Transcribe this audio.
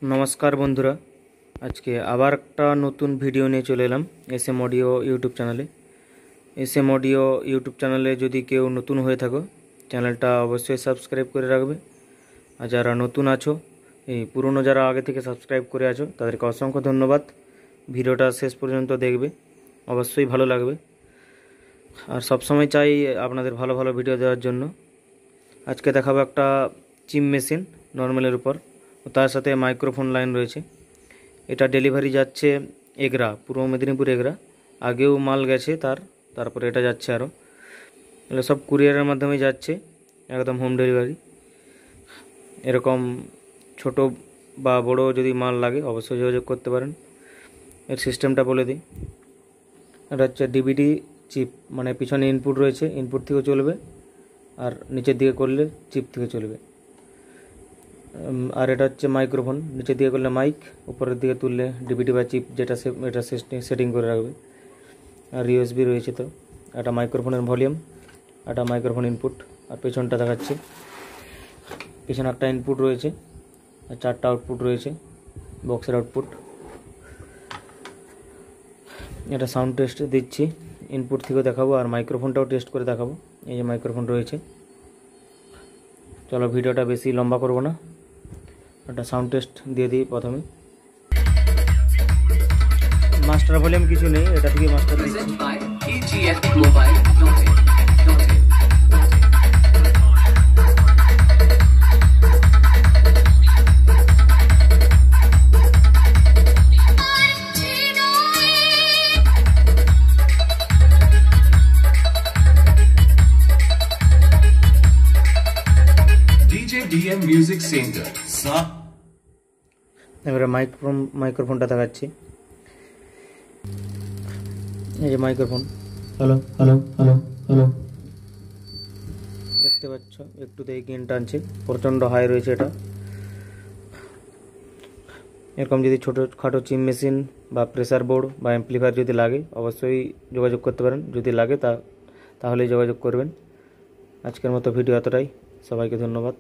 नमस्कार बंधुरा आज के आबार एक नतून भिडियो निये चले एलाम एस एम ऑडियो यूट्यूब चैनले। एस एम ऑडियो यूट्यूब चैनले यदि केउ नतून हये थाको चैनलटा अवश्य सबस्क्राइब करे राखबे। और जारा नतून आछो पुरानो जारा आगे थेके सबस्क्राइब करे आछो तादेरके असंख्य धन्यवाद। भिडियोटा शेष पर्यन्त देखबे, अवश्यई भालो लागबे। और सब समय चाइ आपनादेर भालो भालो भिडियो देওয়ার জন্য। আজকে দেখাবো একটা চিম মেশিন নরমালের উপর, তার সাথে মাইক্রোফোন লাইন রয়েছে। এটা ডেলিভারি যাচ্ছে এগরা, পূর্ব মেদিনীপুর এগরা। আগেও মাল গেছে তারপরে এটা যাচ্ছে আরও। এগুলো সব কুরিয়ারের মাধ্যমে যাচ্ছে, একদম হোম ডেলিভারি। এরকম ছোট বা বড় যদি মাল লাগে অবশ্যই যোগাযোগ করতে পারেন। এর সিস্টেমটা বলে দিই। এটা হচ্ছে ডিভিডি চিপ, মানে পিছনে ইনপুট রয়েছে, ইনপুট থেকে চলবে, আর নিচের দিকে করলে চিপ থেকে চলবে। আর এটা হচ্ছে মাইক্রোফোন, নিচের দিকে করলে মাইক, উপরের দিকে তুললে ডিভিডি বা চিপ যেটা এটা সেটিং করে রাখবে। আর ইউএসবি রয়েছে, তো একটা মাইক্রোফোনের ভলিউম, একটা মাইক্রোফোন ইনপুট। আর পেছনটা দেখাচ্ছে, পেছনে একটা ইনপুট রয়েছে আর চারটা আউটপুট রয়েছে, বক্সের আউটপুট। এটা সাউন্ড টেস্ট দিচ্ছি, ইনপুট থেকেও দেখাবো আর মাইক্রোফোনটাও টেস্ট করে দেখাবো। এই যে মাইক্রোফোন রয়েছে। চলো ভিডিওটা বেশি লম্বা করব না, একটা সাউন্ড টেস্ট দিয়ে দিই প্রথমে। মাস্টার ভলিউম কিছু নেই, এটা থেকে মাস্টার দিচ্ছি। DM Music Center এবারে মাইক্রোফোনটা দেখাচ্ছি। এই যে microphone, hello hello hello hello, দেখতে পাচ্ছ একটুতেই গেন টানছে, প্রচণ্ড হাই রয়েছে এটা। এরকম যদি ছোটোখাটো চিম মেশিন বা প্রেসার বোর্ড বা অ্যাম্পলিফায়ার যদি লাগে অবশ্যই যোগাযোগ করতে পারেন। যদি লাগে তাহলেই যোগাযোগ করবেন। আজকের মতো ভিডিও এতটাই, সবাইকে ধন্যবাদ।